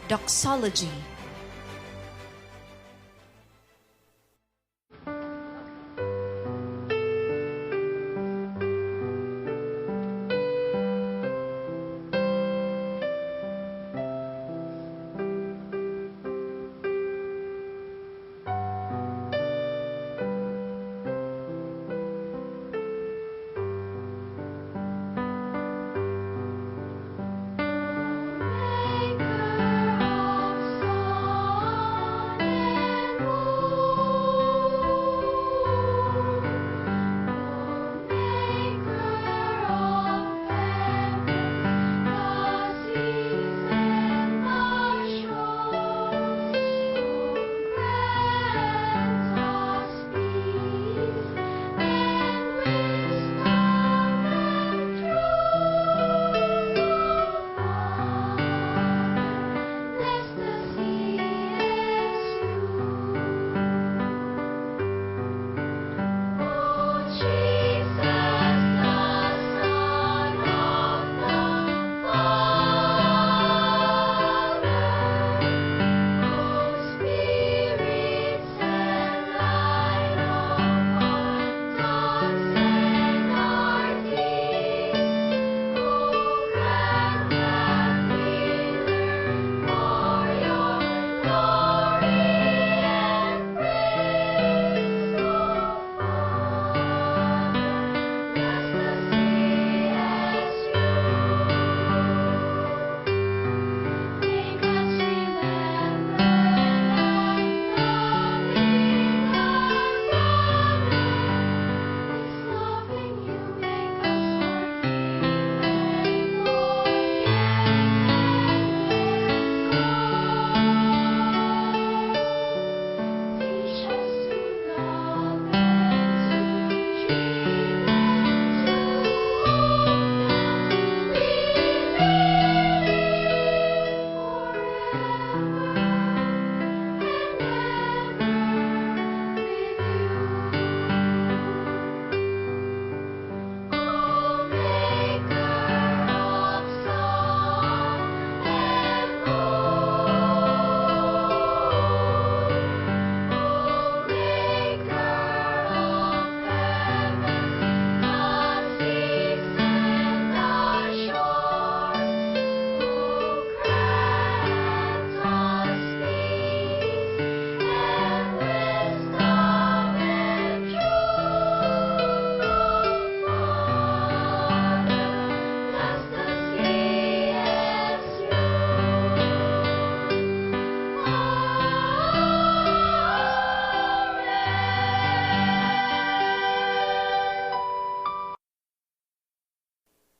Doxology.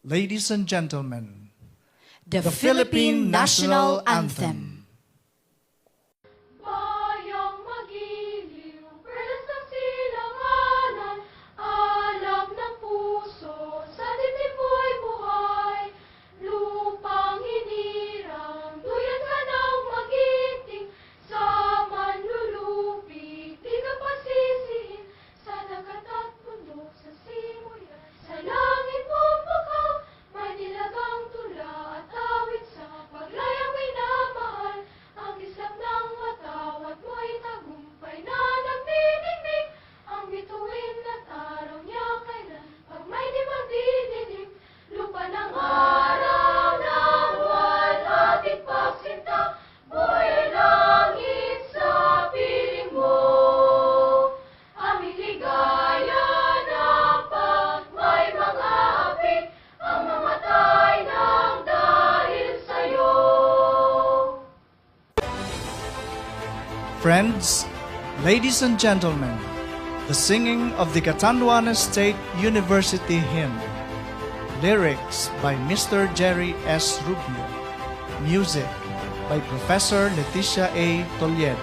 Ladies and gentlemen, The Philippine National Anthem. Bayang magiliw, perlas ng silanganan, alab ng puso, sa dibdib mo'y buhay. Lupang hinirang, duyan ka ng magiting, sa manlulupi, di ka pasisihin, sa dagat at bundok, sa simuyan, sa langit bumbukaw, may nilagang tula at awit sa paglayang minamahal. Ang kislap ng watawat mo'y tagumpay na nagdidingding. Ang bituin at araw niya kailan pag may di magdidilim. Lupa ng araw ng buwan ating pagsinta, buhay ay langit sa piling mo. Aming ligaya na pag may mga api, ang mamatay ng dahil sa'yo. friends, ladies and gentlemen, the singing of the Catanduanes State University hymn. Lyrics by Mr. Jerry S. Rubio. Music by Professor Leticia A. Toledo.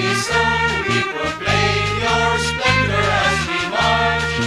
Unison we proclaim your splendor as we march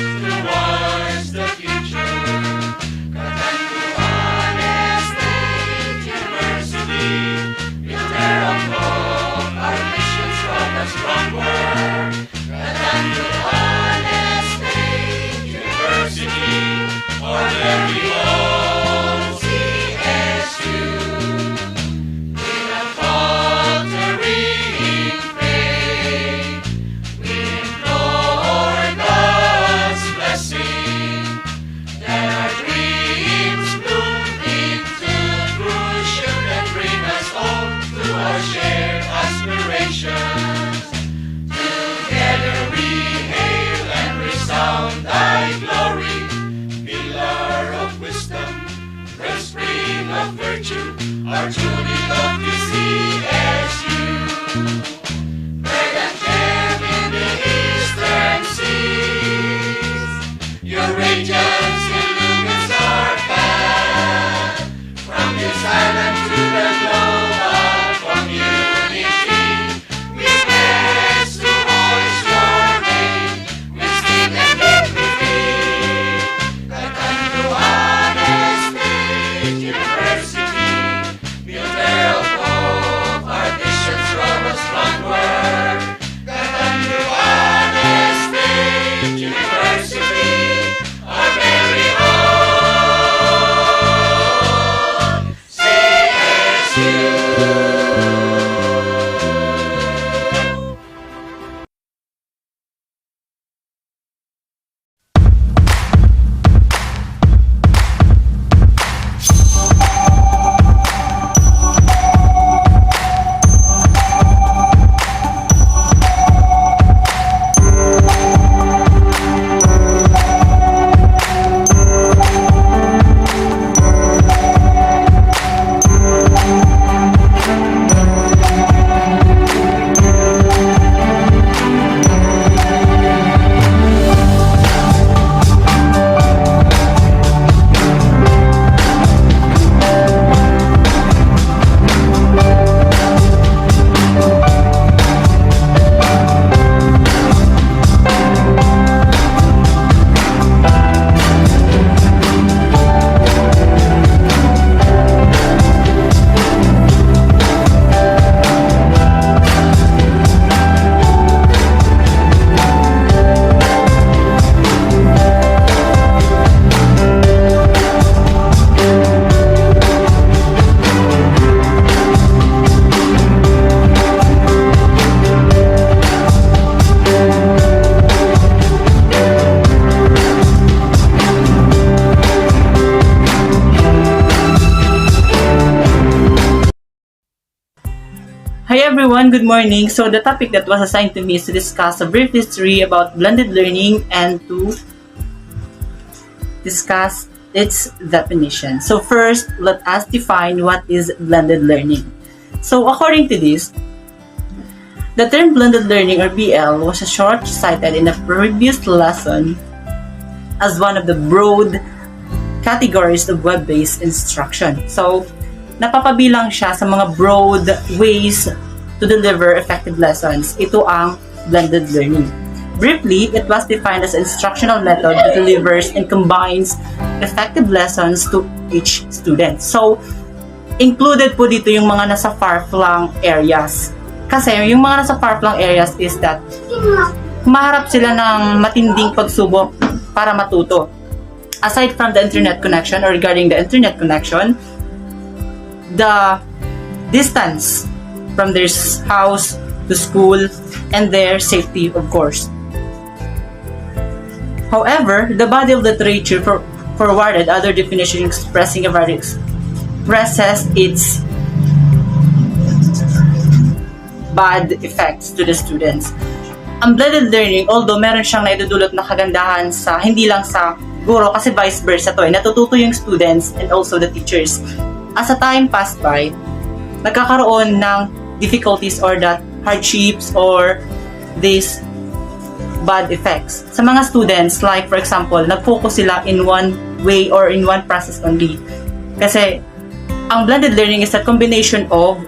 everyone, good morning. So the topic that was assigned to me is to discuss a brief history about blended learning and to discuss its definition. So first, let us define what is blended learning. So according to this, the term blended learning or BL was short cited in a previous lesson as one of the broad categories of web-based instruction. So napapabilang siya sa mga broad ways to deliver effective lessons. Ito ang blended learning. Briefly, it was defined as an instructional method that delivers and combines effective lessons to each student. So, included po dito yung mga nasa far-flung areas. Kasi yung mga nasa far-flung areas is that maharap sila ng matinding pagsubok para matuto. Aside from the internet connection or regarding the internet connection, the distance from their house to school and their safety, of course. However, the body of literature forwarded other definitions expressing a variety expresses its bad effects to the students. Ang blended learning, although meron siyang naidudulot na kagandahan sa hindi lang sa guro, kasi vice versa to, natututo yung students and also the teachers. As a time passed by, nagkakaroon ng difficulties or that hardships or these bad effects sa mga students. Like for example, nag-focus sila in one way or in one process only. Kasi ang blended learning is a combination of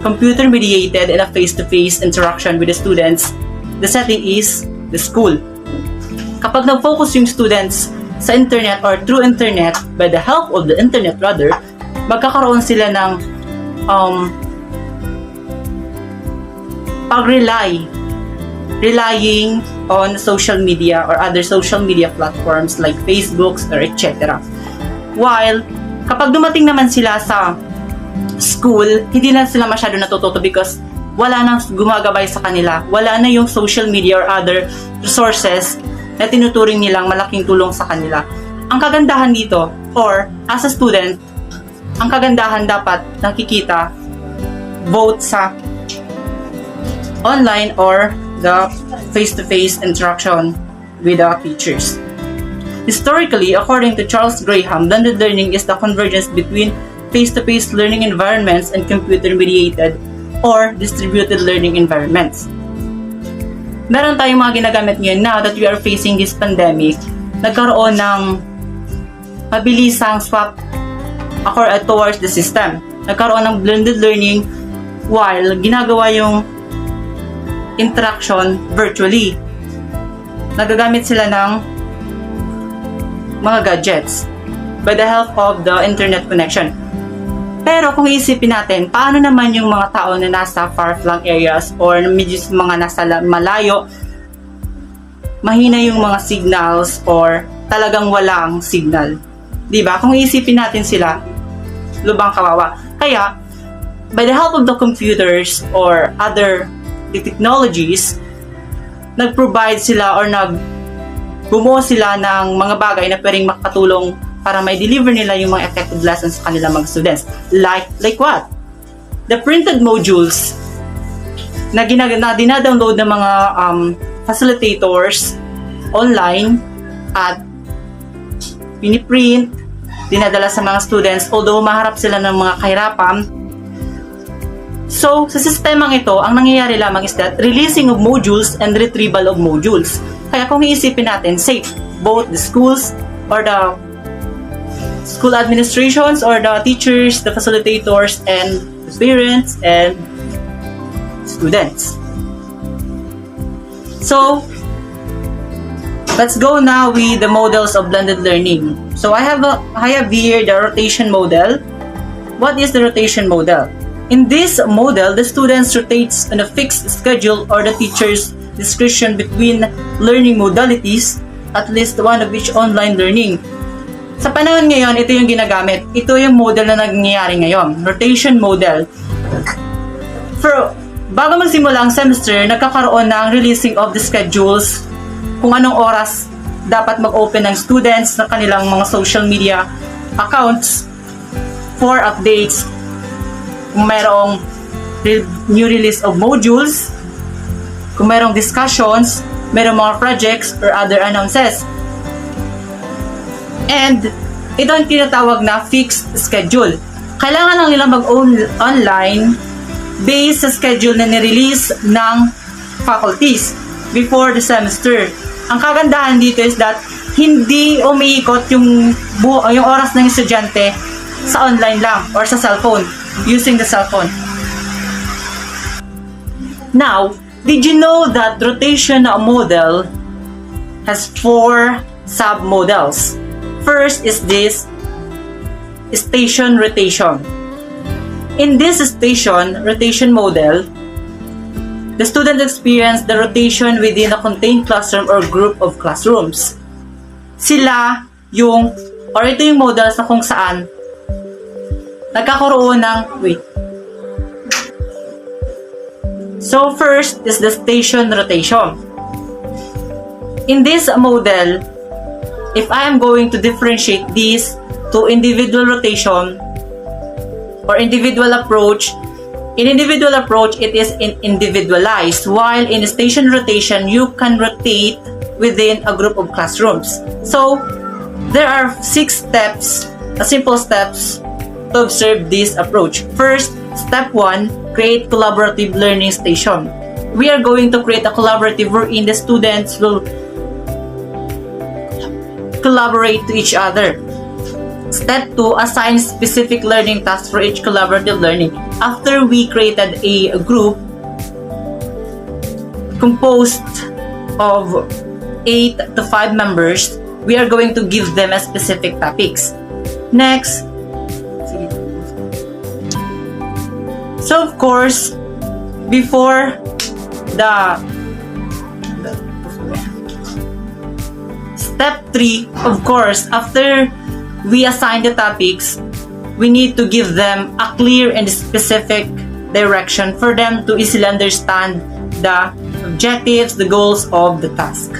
computer-mediated and a face-to-face interaction with the students. The setting is the school. Kapag nag-focus yung students sa internet or through internet, by the help of the internet rather, magkakaroon sila ng relying on social media or other social media platforms like Facebook or etc. While kapag dumating naman sila sa school, hindi na sila masyado natututo because wala nang gumagabay sa kanila. Wala na yung social media or other resources na tinuturing nilang malaking tulong sa kanila. Ang kagandahan dito, or as a student, ang kagandahan dapat nakikita both sa online or the face-to-face interaction with the teachers. Historically, according to Charles Graham, blended learning is the convergence between face-to-face learning environments and computer-mediated or distributed learning environments. Meron tayong mga ginagamit ngayon now that we are facing this pandemic. Nagkaroon ng mabilisang swap towards the system. Nagkaroon ng blended learning while ginagawa yung interaction virtually. Nagagamit sila ng mga gadgets by the help of the internet connection. Pero kung iisipin natin, paano naman yung mga tao na nasa far-flung areas or medyo mga nasa malayo, mahina yung mga signals or talagang walang signal. Diba? Kung iisipin natin sila, lubang kawawa. Kaya, by the help of the computers or other technologies, nag-provide sila or bumuo sila ng mga bagay na pwedeng makatulong para may deliver nila yung mga effective lessons sa kanilang mga students. Like what? The printed modules na dinadownload ng mga facilitators online at piniprint, dinadala sa mga students, although maharap sila ng mga kahirapan. So, sa sistemang ito, ang nangyayari lamang is that releasing of modules and retrieval of modules. Kaya kung iisipin natin, safe, both the schools or the school administrations or the teachers, the facilitators, and the parents and students. So, let's go now with the models of blended learning. So, I have here the rotation model. What is the rotation model? In this model, the students rotates on a fixed schedule or the teacher's discretion between learning modalities, at least one of each online learning. Sa panahon ngayon, ito yung ginagamit. Ito yung model na nangyayari ngayon. Rotation model. Bago magsimula ang semester, nagkakaroon ng releasing of the schedules kung anong oras dapat mag-open ng students ng kanilang mga social media accounts for updates. Kung mayroong new release of modules, kung mayroong discussions, mayroong mga projects or other announces. And ito ang tinatawag na fixed schedule. Kailangan lang nila mag-online based sa schedule na nirelease ng faculties before the semester. Ang kagandahan dito is that hindi umiikot yung oras ng estudyante sa online lang or sa cellphone, using the cellphone. Now, did you know that rotation model has 4 sub-models? First is this station rotation. In this station rotation model, the students experience the rotation within a contained classroom or group of classrooms. Ito yung models na kung saan nagkakaroon ng, So first is the station rotation. In this model, if I am going to differentiate these to individual rotation or individual approach, in individual approach, it is individualized, while in station rotation, you can rotate within a group of classrooms. So, there are 6 steps, simple steps to observe this approach. First, step 1, create collaborative learning station. We are going to create a collaborative wherein the students will collaborate to each other. Step 2, assign specific learning tasks for each collaborative learning. After we created a group composed of 8 to 5 members, we are going to give them a specific topics. Next, so of course, before the step 3, of course, after we assign the topics, we need to give them a clear and specific direction for them to easily understand the objectives, the goals of the task.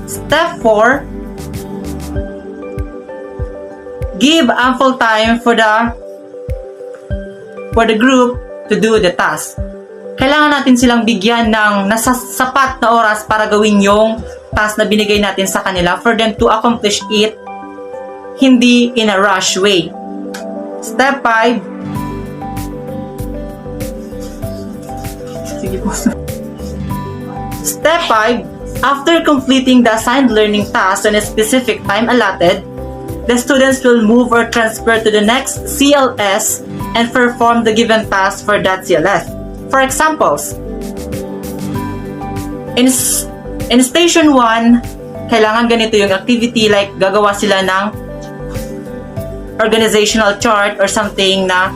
Step 4, give ample time for the group to do the task. Kailangan natin silang bigyan ng sapat na oras para gawin yung task na binigay natin sa kanila for them to accomplish it hindi in a rush way. Step 5. Step 5. After completing the assigned learning task on a specific time allotted, the students will move or transfer to the next CLS and perform the given task for that CLS. For examples, in Station 1, kailangan ganito yung activity, like gagawa sila ng organizational chart or something na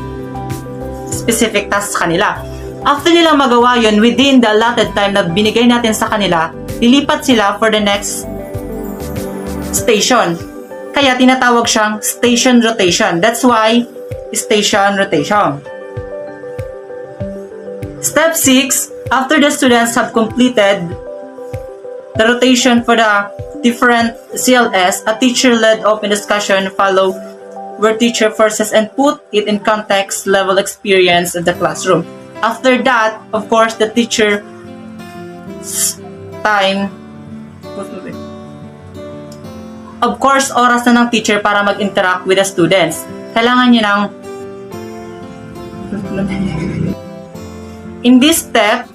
specific task sa kanila. After nilang magawa yun, within the allotted time na binigay natin sa kanila, lilipat sila for the next station. Kaya tinatawag siyang station rotation. That's why, station rotation. Step 6, after the students have completed the rotation for the different CLS, a teacher-led open discussion follow where teacher forces and put it in context level experience of the classroom. After that, of course, the teacher time, of course, oras na ng teacher para mag-interact with the students. Kailangan niya ng in this step,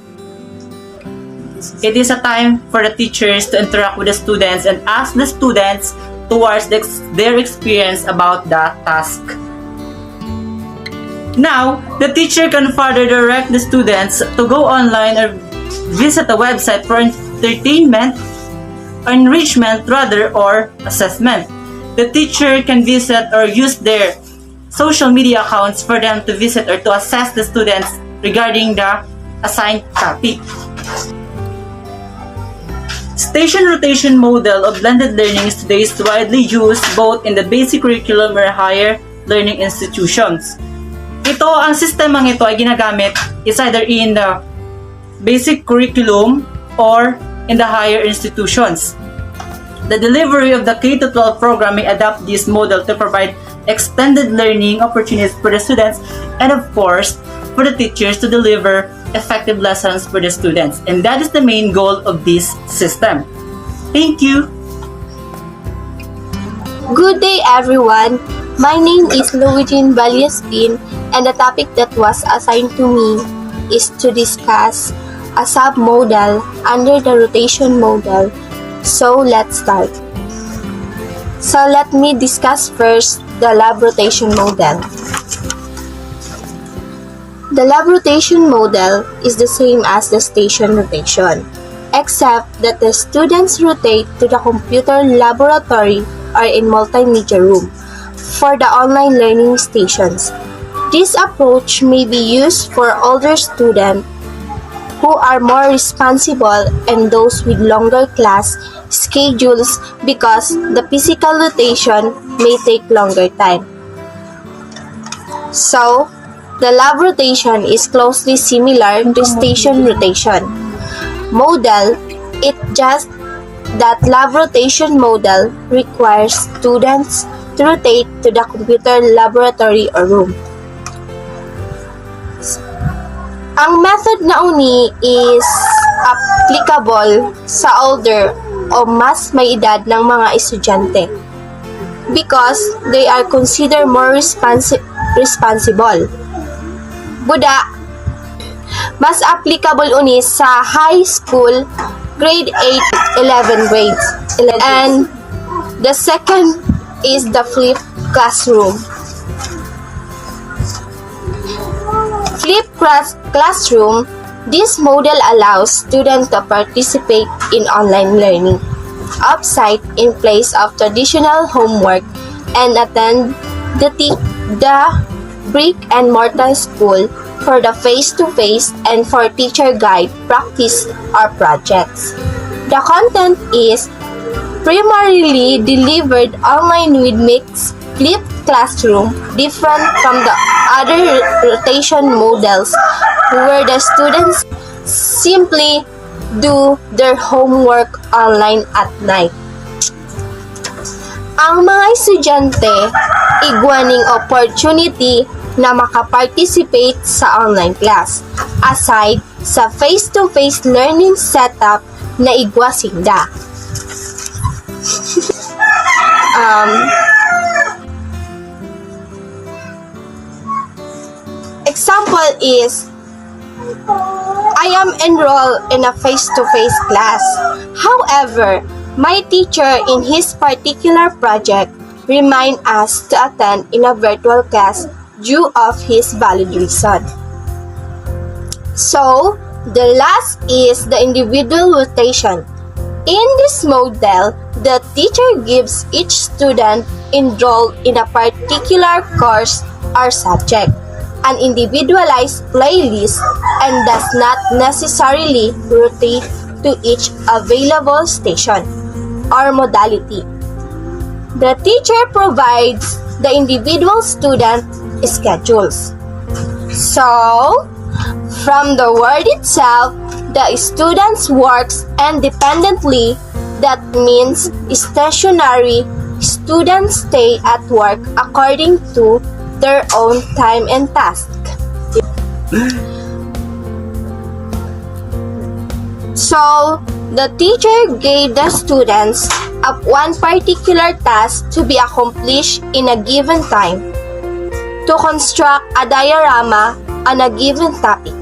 it is a time for the teachers to interact with the students and ask the students towards their experience about the task. Now, the teacher can further direct the students to go online or visit a website for entertainment, enrichment rather, or assessment. The teacher can visit or use their social media accounts for them to visit or to assess the students regarding the assigned topic. Station rotation model of blended learning is today widely used both in the basic curriculum or higher learning institutions. Ang sistemang ito ay ginagamit is either in the basic curriculum or in the higher institutions. The delivery of the K-12 program may adapt this model to provide extended learning opportunities for the students and of course, for the teachers to deliver effective lessons for the students. And that is the main goal of this system. Thank you. Good day, everyone. My name is Luigine Baliaspin, and the topic that was assigned to me is to discuss a sub-model under the rotation model. So let's start. So let me discuss first the lab rotation model. The lab rotation model is the same as the station rotation, except that the students rotate to the computer laboratory or in multimedia room for the online learning stations. This approach may be used for older students who are more responsible and those with longer class schedules because the physical rotation may take longer time. So, the lab rotation is closely similar to station rotation model. It just that lab rotation model requires students to rotate to the computer laboratory or room. Ang method na uni is applicable sa older o mas may edad ng mga estudyante because they are considered more responsible. Buda, mas applicable uni sa high school grade 8, 11 grades. And the second is the flipped classroom. Flipped classroom, this model allows students to participate in online learning off-site in place of traditional homework and attend the brick-and-mortar school for the face-to-face and for teacher guide practice or projects. The content is primarily delivered online with mixed flipped classroom, different from the other rotation models where the students simply do their homework online at night. Ang mga estudyante igwaning opportunity na makaparticipate sa online class aside sa face-to-face learning setup na igwasinda. Example is, I am enrolled in a face-to-face class. However, my teacher in his particular project remind us to attend in a virtual class due of his valid reason. So, the last is the individual rotation. In this model, the teacher gives each student enrolled in a particular course or subject an individualized playlist and does not necessarily rotate to each available station or modality. The teacher provides the individual student schedules. So, from the word itself, the students works independently. That means stationary students stay at work according to their own time and task. So, the teacher gave the students one particular task to be accomplished in a given time to construct a diorama on a given topic.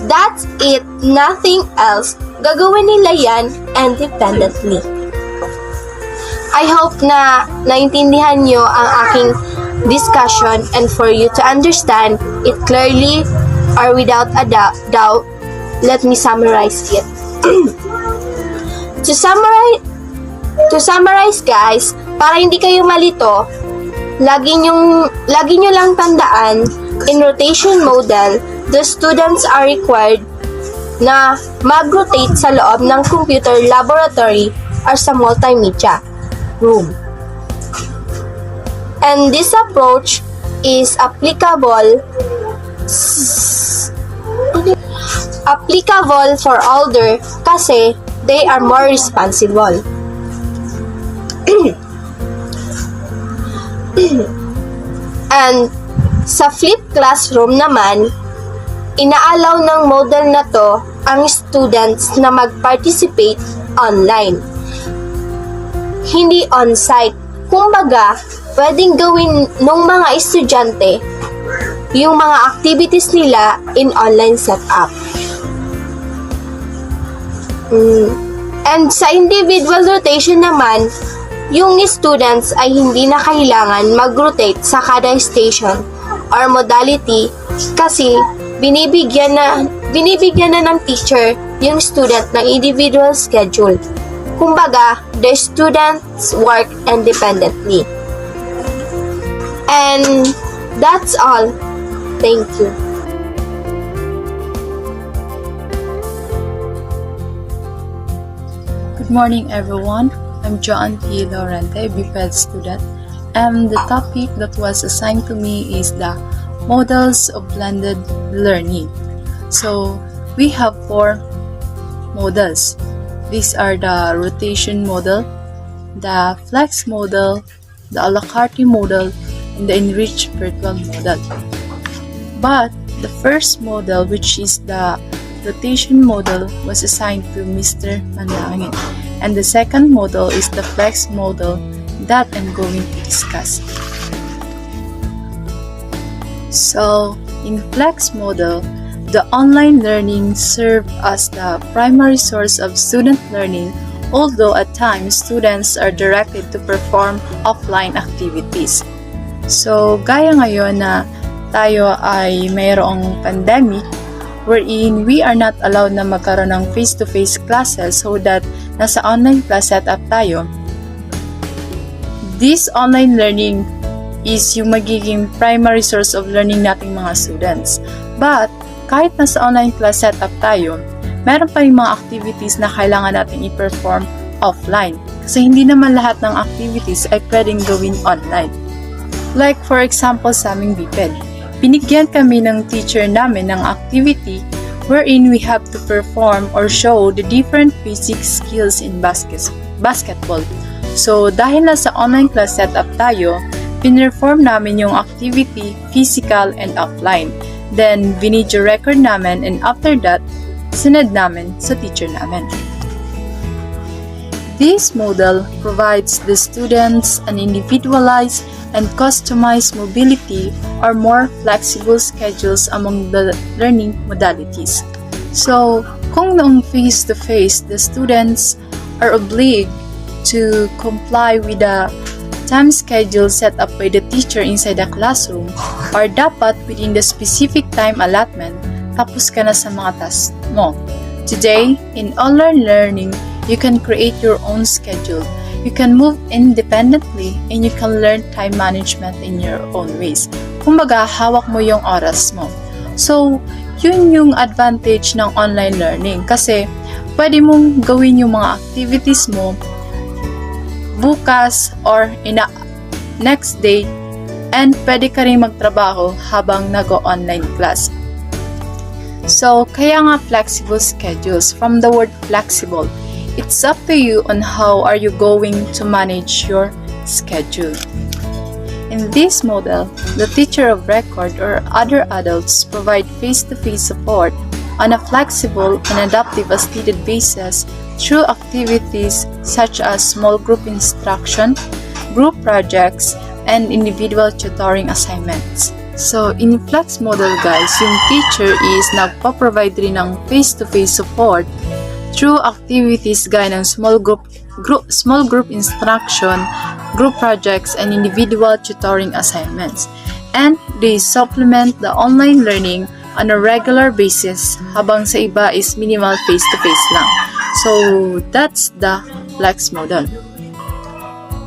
That's it, nothing else. Gagawin nila yan independently. I hope na naintindihan nyo ang aking discussion, and for you to understand it clearly or without a doubt, let me summarize it. To summarize guys, para hindi kayo malito, lagi nyo lang tandaan, in rotation model, the students are required na mag-rotate sa loob ng computer laboratory or sa multimedia room. And this approach is applicable for older kasi they are more responsible. And sa flipped classroom naman, inaalaw ng model na to ang students na mag-participate online. Hindi on-site. Kumbaga, pwedeng gawin ng mga estudyante yung mga activities nila in online setup. And sa individual rotation naman, yung students ay hindi na kailangan mag-rotate sa kada station or modality kasi binibigyan na ng teacher yung student ng individual schedule. Kumbaga, the students work independently. And that's all. Thank you. Good morning, everyone. I'm Joan P. Lorente, BPED student, and the topic that was assigned to me is the models of blended learning. So, we have 4 models. These are the rotation model, the flex model, the a la carte model, and the enriched virtual model. But the first model, which is the rotation model, was assigned to Mr. Manangin, and the second model is the flex model that I'm going to discuss. So, in flex model, the online learning served as the primary source of student learning, although at times students are directed to perform offline activities. So, gaya ngayon na tayo ay mayroong pandemic wherein we are not allowed na magkaroon ng face-to-face classes so that nasa online class setup tayo. This online learning is yung magiging primary source of learning nating mga students. But, kahit nasa online class setup tayo, meron pa rin mga activities na kailangan natin i-perform offline. Kasi hindi naman lahat ng activities ay pwedeng gawin online. Like for example sa aming BPED, binigyan kami ng teacher namin ng activity wherein we have to perform or show the different basic skills in basketball. So dahil nasa online class setup tayo, pinperform namin yung activity physical and offline. Then, video record namin, and after that, sinend namin sa teacher namin. This model provides the students an individualized and customized mobility or more flexible schedules among the learning modalities. So, kung noong face-to-face, the students are obliged to comply with the time schedule set up by the teacher inside the classroom, or dapat within the specific time allotment, tapos ka na sa mga tasks mo. Today, in online learning, you can create your own schedule. You can move independently and you can learn time management in your own ways. Kumbaga, hawak mo yung oras mo. So, yun yung advantage ng online learning kasi pwede mong gawin yung mga activities mo bukas or next day, and pwede ka rin magtrabaho habang nag-online class. So, kaya nga flexible schedules. From the word flexible, it's up to you on how are you going to manage your schedule. In this model, the teacher of record or other adults provide face-to-face support on a flexible and adaptive as needed basis through activities such as small group instruction, group projects, and individual tutoring assignments. So, in flex model guys, yung teacher is nagpa-provide rin ng face-to-face support through activities gaya ng small group instruction, group projects, and individual tutoring assignments. And they supplement the online learning on a regular basis habang sa iba is minimal face-to-face lang. So, that's the flex model.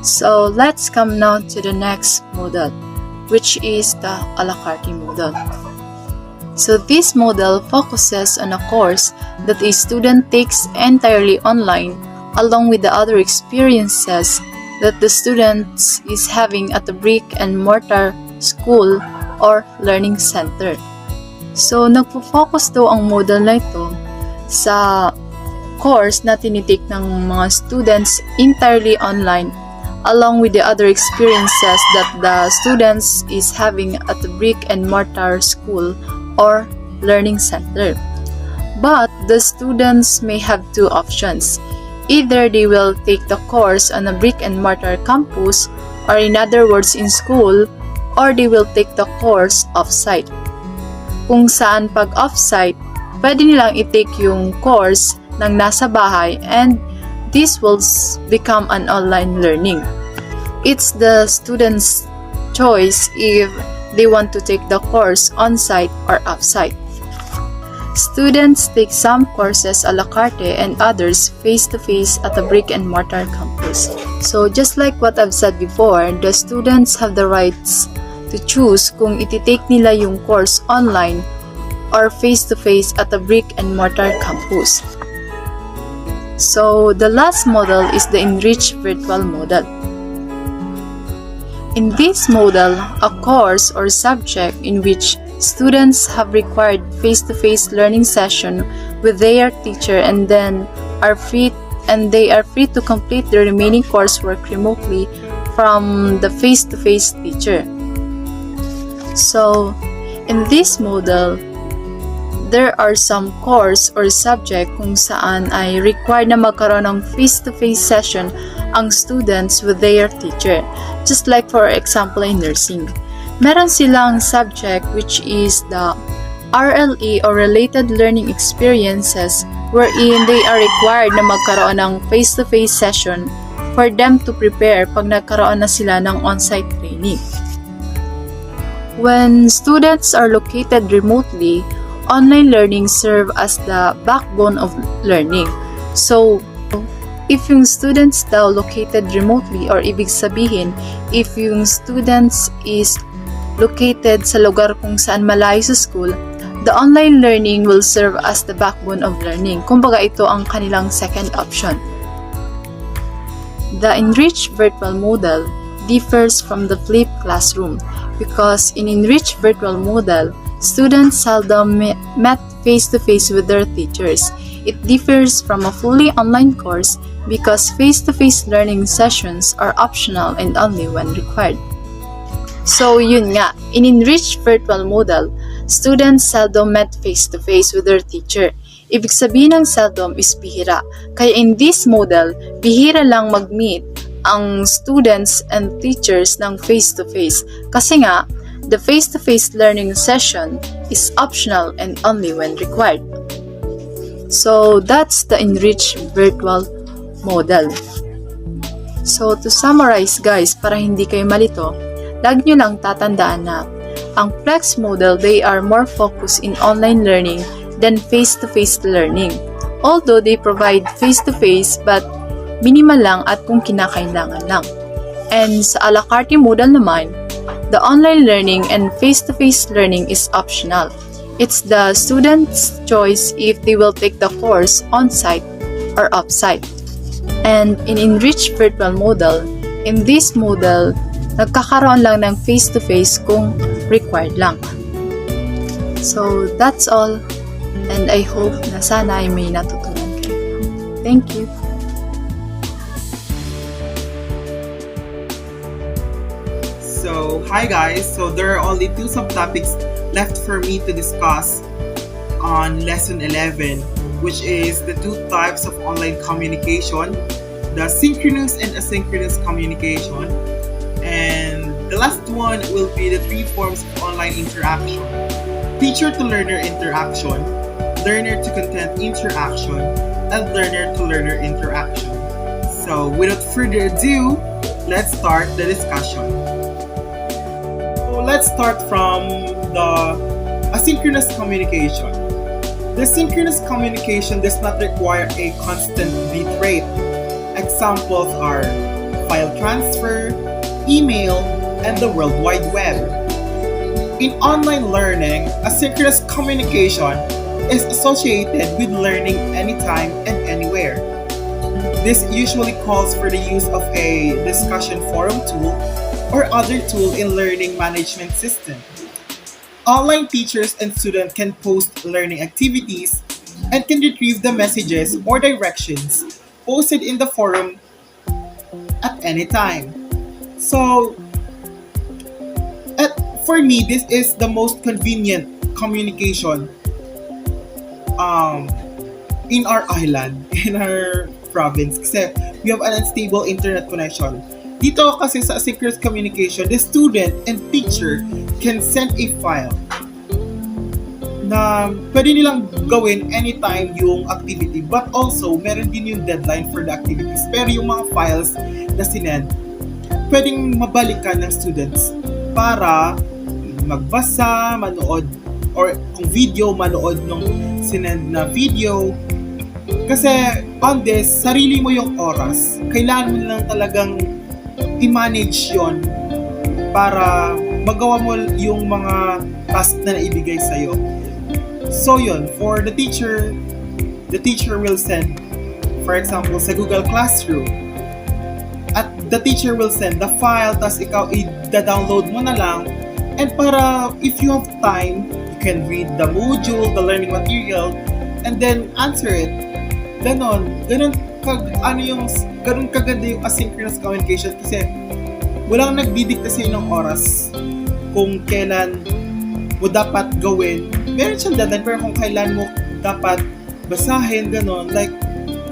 So, let's come now to the next model, which is the a la carte model. So, this model focuses on a course that a student takes entirely online along with the other experiences that the student is having at the brick and mortar school or learning center. So, nagpo-focus daw ang model na ito sa course na tinitik ng mga students entirely online along with the other experiences that the students is having at the brick and mortar school or learning center. But the students may have two options. Either they will take the course on a brick and mortar campus, or in other words in school, or they will take the course off-site. Kung saan pag off-site, pwede nilang i-take yung course ng nasa bahay and this will become an online learning. It's the student's choice if they want to take the course on-site or off-site. Students take some courses a la carte and others face-to-face at a brick-and-mortar campus. So just like what I've said before, the students have the rights to choose kung iti-take nila yung course online or face-to-face at a brick-and-mortar campus. So the last model is the enriched virtual model. In this model, a course or subject in which students have required face-to-face learning session with their teacher and they are free to complete the remaining coursework remotely from the face-to-face teacher. So, in this model, there are some course or subject kung saan ay required na magkaroon ng face-to-face session ang students with their teacher. Just like for example in nursing. Meron silang subject which is the RLE or Related Learning Experiences wherein they are required na magkaroon ng face-to-face session for them to prepare pag nagkaroon na sila ng on-site training. When students are located remotely, online learning serve as the backbone of learning. So, if yung students daw located remotely or ibig sabihin, if yung students is located sa lugar kung saan malayo sa school, the online learning will serve as the backbone of learning. Kumbaga ito ang kanilang second option. The enriched virtual model differs from the flipped classroom because in enriched virtual model, students seldom met face-to-face with their teachers. It differs from a fully online course because face-to-face learning sessions are optional and only when required. So yun nga, in enriched virtual model, students seldom met face-to-face with their teacher. Ibig sabihin ng seldom is bihira. Kaya in this model, bihira lang mag-meet ang students and teachers ng face-to-face. Kasi nga, the face-to-face learning session is optional and only when required. So that's the enriched virtual model. So to summarize guys, para hindi kayo malito, lagi nyo lang tatandaan na ang flex model, they are more focused in online learning than face-to-face learning. Although they provide face-to-face but minimal lang at kung kinakailangan lang. And sa a la carte model naman, the online learning and face-to-face learning is optional. It's the student's choice if they will take the course on-site or off-site. And in enriched virtual model, in this model, nagkakaroon lang ng face-to-face kung required lang. So, that's all. And I hope na sana ay may natutunan kayo. Thank you. So, hi guys. So, there are only two subtopics left for me to discuss on lesson 11, which is the two types of online communication, the synchronous and asynchronous communication. And the last one will be the three forms of online interaction: teacher-to-learner interaction, learner-to-content interaction, and learner-to-learner interaction. So, without further ado, let's start the discussion. So, let's start from the asynchronous communication. The synchronous communication does not require a constant bit rate. Examples are file transfer, email, and the World Wide Web. In online learning, asynchronous communication is associated with learning anytime and anywhere. This usually calls for the use of a discussion forum tool or other tool in learning management system. Online teachers and students can post learning activities and can retrieve the messages or directions posted in the forum at any time. So, for me, this is the most convenient communication um, in our island, in our province, kasi we have an unstable internet connection. Dito kasi sa asynchronous communication, the student and teacher can send a file na pwede nilang gawin anytime yung activity, but also meron din yung deadline for the activities. Pero yung mga files na sinend, pwedeng mabalikan ng students para magbasa, manood, or kung video, manood ng sinend na video. Kasi on this, sarili mo yung oras. Kailangan mo lang talagang i-manage yon para magawa mo yung mga task na naibigay sa'yo. So yun, for the teacher will send, for example, sa Google Classroom, at the teacher will send the file, tas ikaw i-download mo na lang, and para if you have time, you can read the module, the learning material, and then answer it. Ganon kaganda yung asynchronous communication kasi walang nagdidikta sa'yo ng oras kung kailan mo dapat gawin. Meron siyang deadline, pero kung kailan mo dapat basahin, ganon, like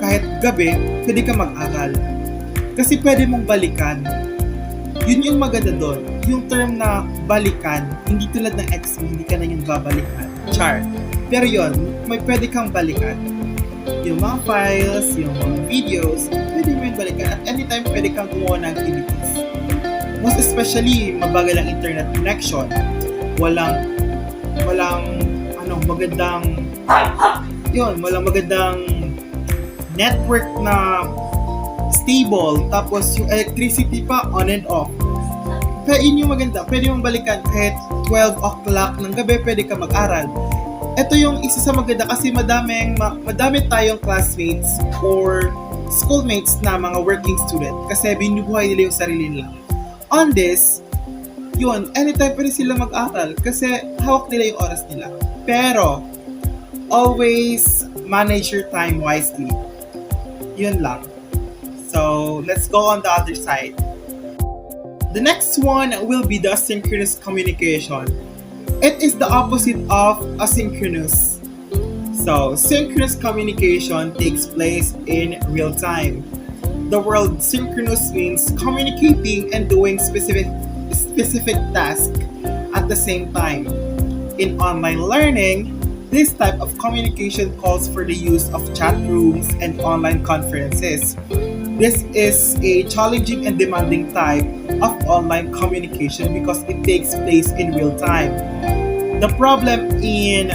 kahit gabi, pwede ka mag-aral. Kasi pwede mong balikan. Yun yung maganda doon. Yung term na balikan, hindi tulad ng ex mo, hindi ka na yung babalikan. Char. Pero yun, may pwede kang balikan. Yung mga files, yung mga videos, pwede mo yung balikan. At anytime, pwede kang gumawa ng activities. Most especially, mabagal ang internet connection. Walang magandang network na stable, tapos yung electricity pa on and off. Kaya yun yung maganda, pwede mong balikan kahit 12 o'clock ng gabi, pwede ka mag-aral. Ito yung isa sa maganda kasi madami tayong classmates or schoolmates na mga working student kasi binubuhay nila yung sarili nila. On this, yun, anytime pwede sila mag-aral kasi hawak nila yung oras nila. Pero, always manage your time wisely. Yun lang. So, let's go on the other side. The next one will be the asynchronous communication. It is the opposite of asynchronous. So, synchronous communication takes place in real time. The word synchronous means communicating and doing specific tasks at the same time. In online learning, this type of communication calls for the use of chat rooms and online conferences. This is a challenging and demanding type of online communication because it takes place in real time. The problem in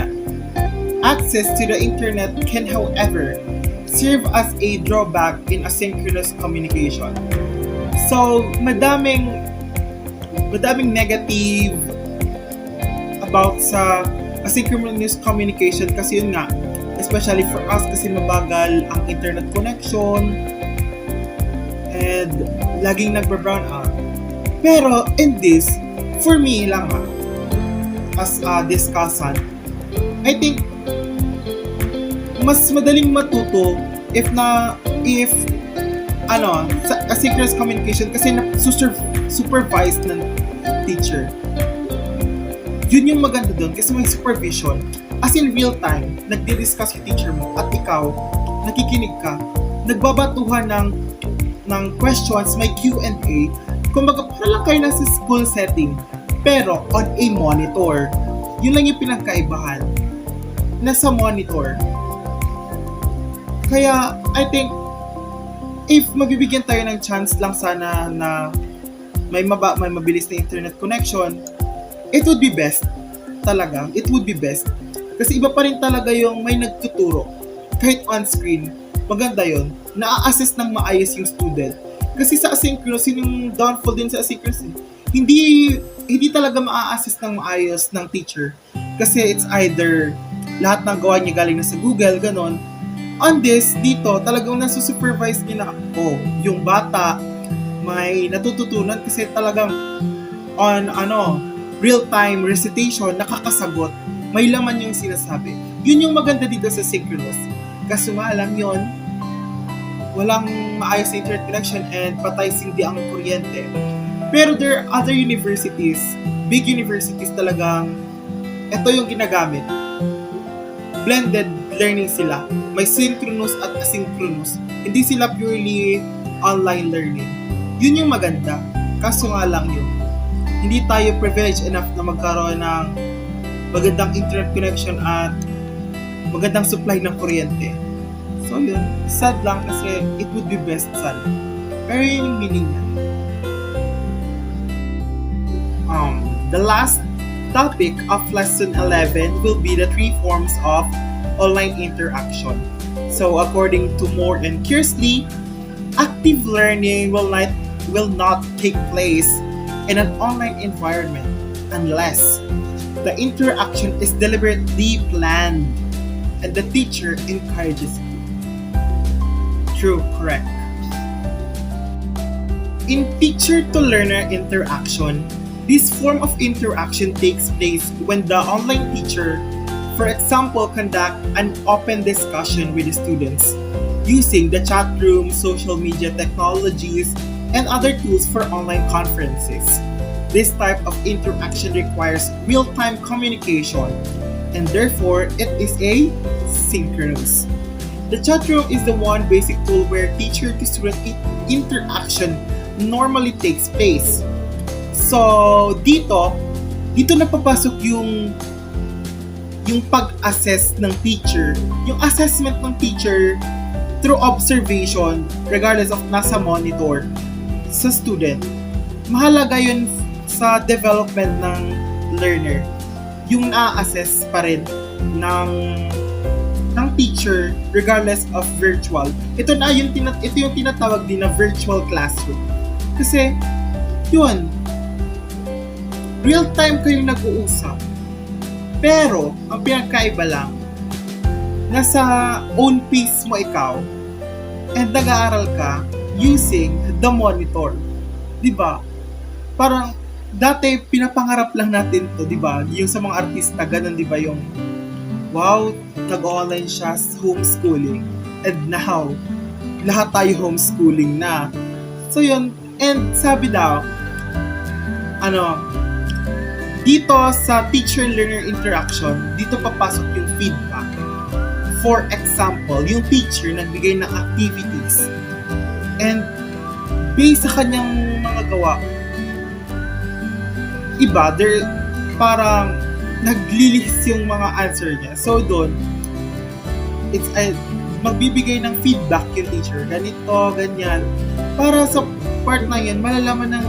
access to the internet can, however, serve as a drawback in asynchronous communication. So, madaming negative about sa asynchronous communication kasi yun nga, especially for us kasi mabagal ang internet connection and laging nagba-brown out. Pero in this, for me lang as a discussant, I think mas madaling matuto if sa asynchronous communication kasi supervised ng teacher. Yun yung maganda doon kasi may supervision. As in real time, nagdi-discuss yung teacher mo at ikaw, nakikinig ka, nagbabatuhan ng questions, may Q&A. Kumbaga, parang kayo nasa school setting, pero on a monitor. Yun lang yung pinagkaibahan. Nasa monitor. Kaya, I think, if mabibigyan tayo ng chance lang sana na may mabilis na internet connection, it would be best. Talaga, it would be best. Kasi iba pa rin talaga yung may nagtuturo. Kahit on-screen, maganda yun. Na-assess ng maayos yung student. Kasi sa asynchronous, yung downfall din sa asynchronous, hindi talaga ma-assess ng maayos ng teacher. Kasi it's either lahat ng gawa niya galing na sa Google, ganon. On this, dito, talagang nasusupervise niya na, yung bata, may natututunan kasi talagang on, real-time recitation, nakakasagot. May laman yung sinasabi. Yun yung maganda dito sa synchronous. Kaso nga lang yun, walang maayos na internet connection and patay sindi ang kuryente. Pero there are other universities, big universities talagang, ito yung ginagamit. Blended learning sila. May synchronous at asynchronous. Hindi sila purely online learning. Yun yung maganda. Kaso nga lang yun, hindi tayo privileged enough na magkaroon ng magandang internet connection at magandang supply ng kuryente. So yun, sad lang kasi it would be best sana. Pero yun yung meaning niya. The last topic of lesson 11 will be the 3 forms of online interaction. So according to Moore and Kearsley, active learning will not take place in an online environment unless the interaction is deliberately planned and the teacher encourages it. True, correct. In teacher-to-learner interaction, this form of interaction takes place when the online teacher, for example, conduct an open discussion with the students using the chat room, social media technologies, and other tools for online conferences. This type of interaction requires real-time communication, and therefore it is asynchronous. The chat room is the one basic tool where teacher-to-student interaction normally takes place. So, dito na papasok yung pag-assess ng teacher, yung assessment ng teacher through observation regardless of nasa monitor sa student. Mahalaga yun sa development ng learner. Yung na-assess pa rin ng teacher regardless of virtual. Ito yung tinatawag din na virtual classroom. Kasi, yun, real time kayong nag-uusap. Pero, ang pinagkaiba lang, nasa own pace mo ikaw and nag-aaral ka using the monitor. Diba? Parang, dati pinapangarap lang natin to, diba? Yung sa mga artista, ganun diba yung wow, nag-online siya homeschooling. And now, lahat tayo homeschooling na. So yun, and sabi daw, dito sa teacher-learner interaction, dito papasok yung feedback. For example, yung teacher nagbigay ng activities. And based sa kanyang mga gawa, iba, parang naglilihis yung mga answer niya. So doon, magbibigay ng feedback yung teacher. Ganito, ganyan. Para sa part na yan, malalaman ng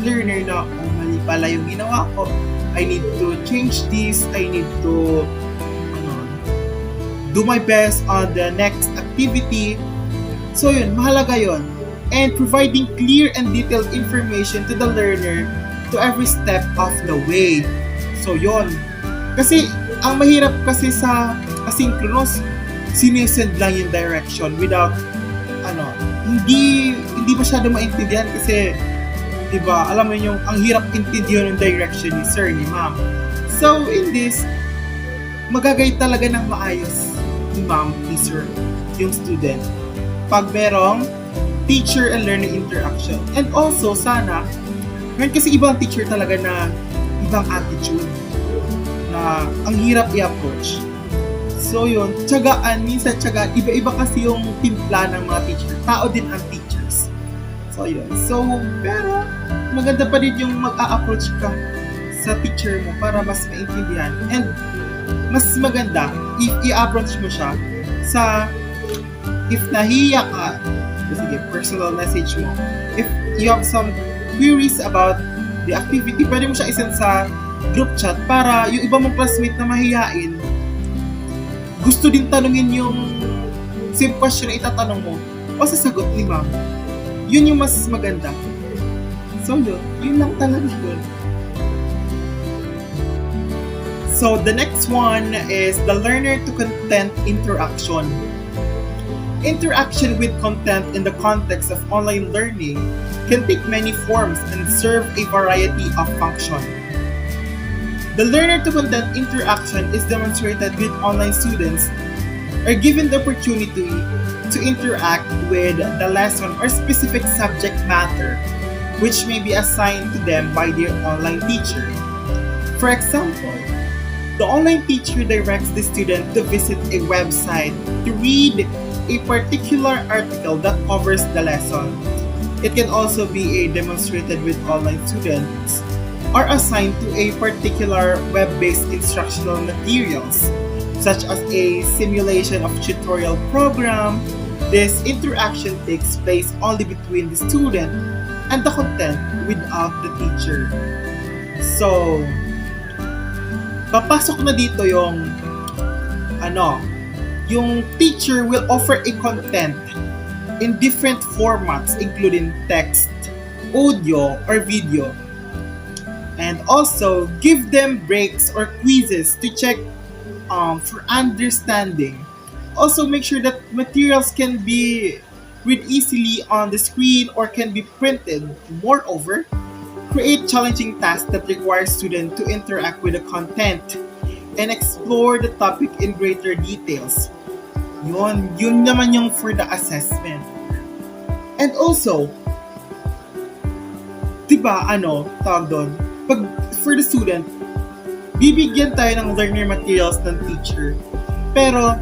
learner na, mali pala yung ginawa ko. I need to change this. I need to do my best on the next activity. So yun, mahalaga yun. And providing clear and detailed information to the learner to every step of the way. So yun. Kasi, ang mahirap kasi sa asynchronous, sinesend lang yung direction without, hindi masyado maintindihan kasi, diba, alam mo yung, ang hirap intindihan yung direction ni sir, ni ma'am. So, in this, magagay talaga ng maayos ni ma'am, ni sir, yung student. Pag merong teacher and learner interaction. And also, sana, meron kasi ibang teacher talaga na ibang attitude na ang hirap i-approach. So yun, minsan iba-iba kasi yung timpla ng mga teacher. Tao din ang teachers. So yun. So, pero maganda pa din yung mag-a-approach ka sa teacher mo para mas maintindihan. And mas maganda if i-approach mo siya if nahiya ka, sige, personal message mo. If you have some queries about the activity, pwede mo siya isend sa group chat para yung iba mong classmate na mahihain, gusto din tanungin yung same question na itatanong mo o sasagot ni ma'am. Yun yung mas maganda. So yun lang talaga yun. So the next one is the learner to content interaction. Interaction with content in the context of online learning can take many forms and serve a variety of functions. The learner-to-content interaction is demonstrated with online students are given the opportunity to interact with the lesson or specific subject matter which may be assigned to them by their online teacher. For example, The online teacher directs the student to visit a website to read a particular article that covers the lesson. It can also be demonstrated with online students are assigned to a particular web-based instructional materials, such as a simulation of tutorial program. This interaction takes place only between the student and the content without the teacher. So, papasok na dito yung teacher will offer a content in different formats including text, audio, or video. And also, give them breaks or quizzes to check for understanding. Also, make sure that materials can be read easily on the screen or can be printed. Moreover, create challenging tasks that require students to interact with the content and explore the topic in greater details. Yun naman yung for the assessment. And also, diba, tawag doon, pag for the student, bibigyan tayo ng learner materials ng teacher. Pero,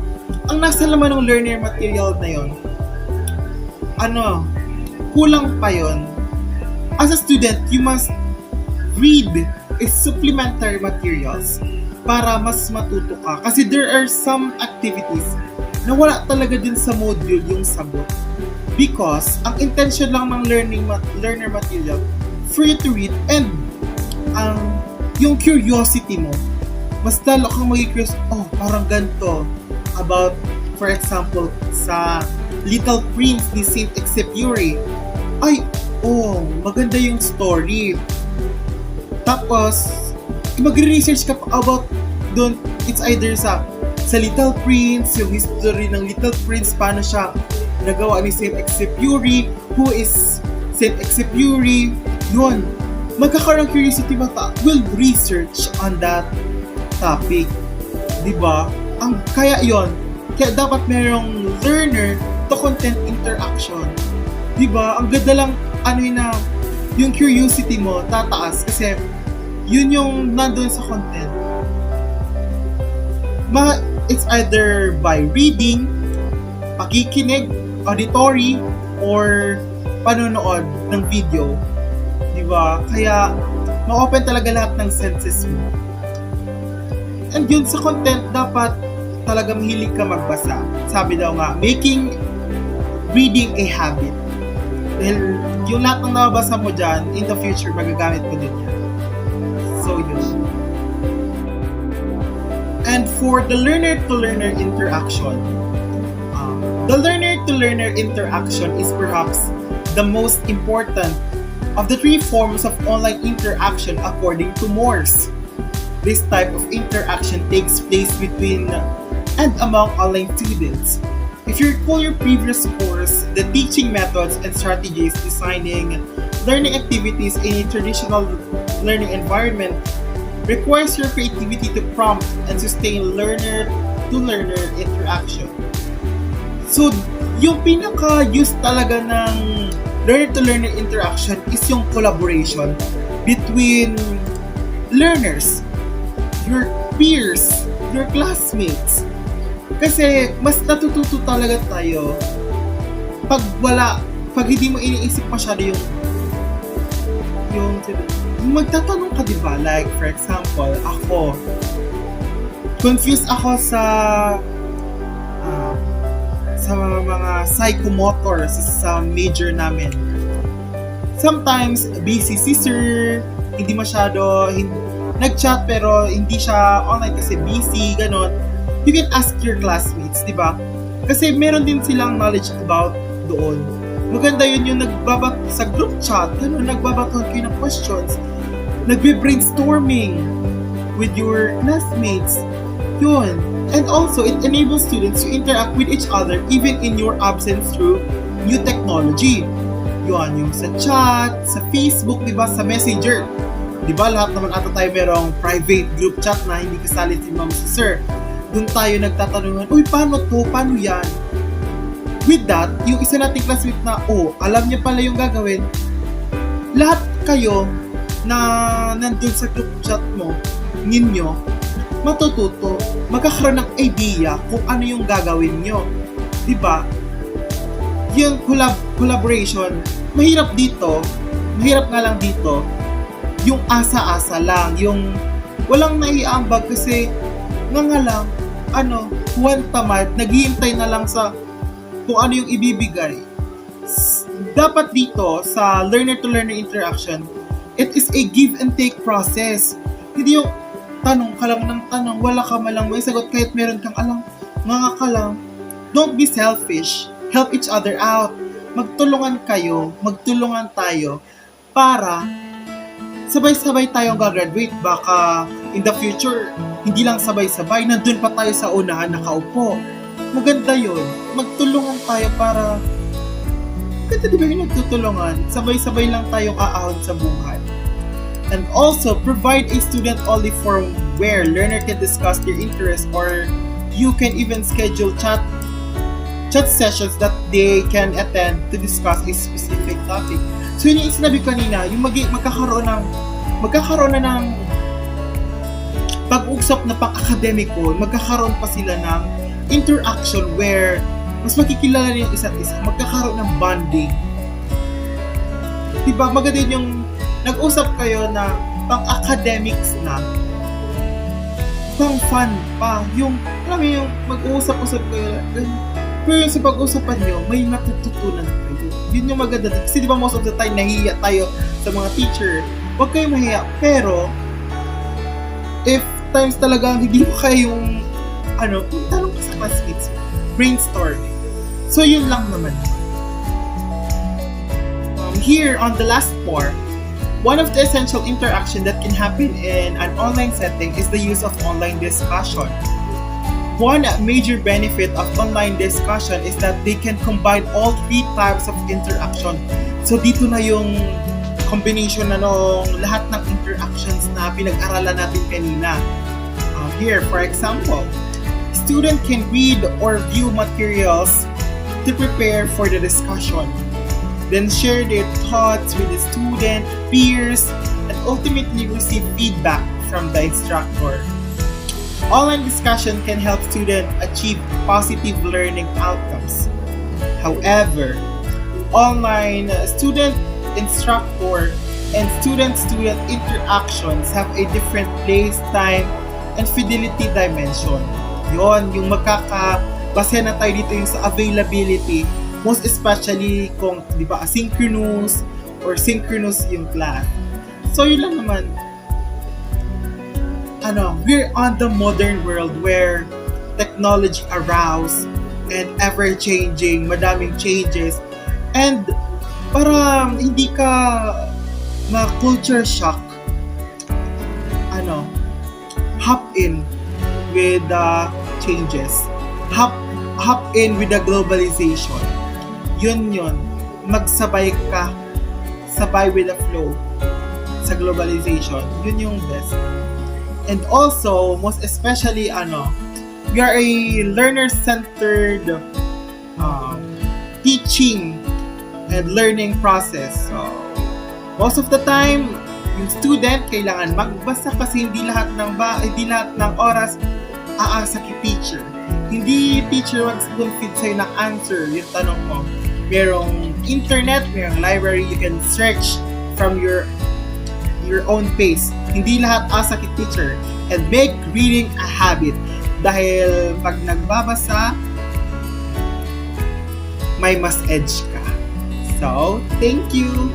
ang nasa laman ng learner material na yon, kulang pa yon. As a student, you must read a supplementary materials para mas matuto ka. Kasi there are some activities na wala talaga din sa module yung sagot. Because, ang intention lang ng learner material for you to read and yung curiosity mo, mas lalo kang mag-curious, parang ganito, about, for example, sa Little Prince ni Saint-Exupéry. Maganda yung story. Tapos, magre-research ka about doon, it's either sa Little Prince, yung history ng Little Prince, paano siya nagawa ni Saint-Exupéry, who is Saint-Exupéry, yun. Magkakaroon ng curiosity mata, will research on that topic. Diba? Kaya dapat merong learner to content interaction. Diba? Ang ganda lang, yung curiosity mo, tataas. Kasi, yun yung nandun sa content. It's either by reading, pakikinig, auditory, or panonood ng video. Diba? Kaya, ma-open talaga lahat ng senses mo. And yun sa content, dapat talagang hilig ka magbasa. Sabi daw nga, making reading a habit. Dahil yung lahat ng nababasa mo dyan, in the future, magagamit mo din yan. So, yun. And for the learner-to-learner interaction, the learner-to-learner interaction is perhaps the most important of the three forms of online interaction according to Morse. This type of interaction takes place between and among online students. If you recall your previous course, the teaching methods and strategies designing learning activities in a traditional learning environment requires your creativity to prompt and sustain learner-to-learner interaction. So, yung pinaka-use talaga ng learner-to-learner interaction is yung collaboration between learners, your peers, your classmates. Kasi mas natututo talaga tayo pag hindi mo iniisip masyado yung magtatanong ka, diba? Like, for example, ako, confused ako sa mga psychomotor sa major namin. Sometimes, busy si sir, hindi masyado, nag-chat pero hindi siya online kasi busy, ganon. You can ask your classmates, di ba? Kasi meron din silang knowledge about doon. Maganda yun yung sa group chat, ganon, nagbabaton kayo ng questions, nagbe-brainstorming with your classmates. Yun. And also, it enables students to interact with each other even in your absence through new technology. Yun, yung sa chat, sa Facebook, diba, sa Messenger. Diba, lahat naman ata tayo merong private group chat na hindi kasali si ma'am si sir. Doon tayo nagtatanungan, uy, paano to? Paano yan? With that, yung isa nating classmate na, alam niya pala yung gagawin. Lahat kayo na nandun sa group chat mo, ninyo, matututo, magkakaroon ng idea kung ano yung gagawin nyo. Diba? Yung collaboration, mahirap nga lang dito, yung asa-asa lang, yung walang naiambag kasi nga lang, huwan tamad, naghihintay na lang sa kung ano yung ibibigay. Dapat dito sa learner-to-learner interaction, it is a give and take process. Hindi yung tanong ka lang ng tanong, wala ka malang may sagot kahit meron kang alam, mga ka lang. Don't be selfish. Help each other out. Magtulungan tayo para sabay-sabay tayong gagraduate. Baka in the future, hindi lang sabay-sabay, nandun pa tayo sa unahan nakaupo. Maganda yun. Magtulungan tayo para maganda diba yung nagtutulungan? Sabay-sabay lang tayong aahon sa buhay. And also, provide a student-only forum where learner can discuss their interests, or you can even schedule chat sessions that they can attend to discuss a specific topic. So yun yung sinabi kanina, yung magkakaroon na ng pag-usap na pang-akademiko, magkakaroon pa sila ng interaction where mas makikilala yung isa't isa, magkakaroon ng bonding. Diba, maganda yung nag-usap kayo na pang-academics na, pang-fun pa, yung, alam mo yung mag-uusap-usap kayo, pero yung sa pag-usapan nyo, may matututunan kayo. Yun yung maganda. Kasi di ba most of the time, nahihiya tayo sa mga teacher. Huwag kayong mahiya. Pero, if times talagang hindi mo kayong, tanong ka sa classmates, brainstorm. So, yun lang naman. Here, on the last part, one of the essential interaction that can happen in an online setting is the use of online discussion. One major benefit of online discussion is that they can combine all three types of interaction. So dito na yung combination na nung lahat ng interactions na pinag-aralan natin kanina. Here, for example, student can read or view materials to prepare for the discussion, then share their thoughts with the student, peers, and ultimately receive feedback from the instructor. Online discussion can help students achieve positive learning outcomes. However, online student-instructor and student-student interactions have a different place, time, and fidelity dimension. Yon, yung magkakabase na tayo dito yung sa availability, most especially kung, di ba, asynchronous or synchronous yung class. So, yun lang naman. We're on the modern world where technology arouse and ever-changing, madaming changes. And para hindi ka ma-culture shock, hop in with the changes. Hop in with the globalization. Yun. Magsabay ka. Sabay with the flow sa globalization. Yun yung best. And also, most especially, we are a learner-centered teaching and learning process. So, most of the time, yung student kailangan magbasa kasi hindi lahat ng oras aasa kay teacher. Hindi teacher mag-spoon-feed sa'yo ng answer yung tanong mo. Merong internet, merong library, you can search from your own pace. Hindi lahat asa kay teacher. And make reading a habit. Dahil pag nagbabasa, may mas edge ka. So, thank you!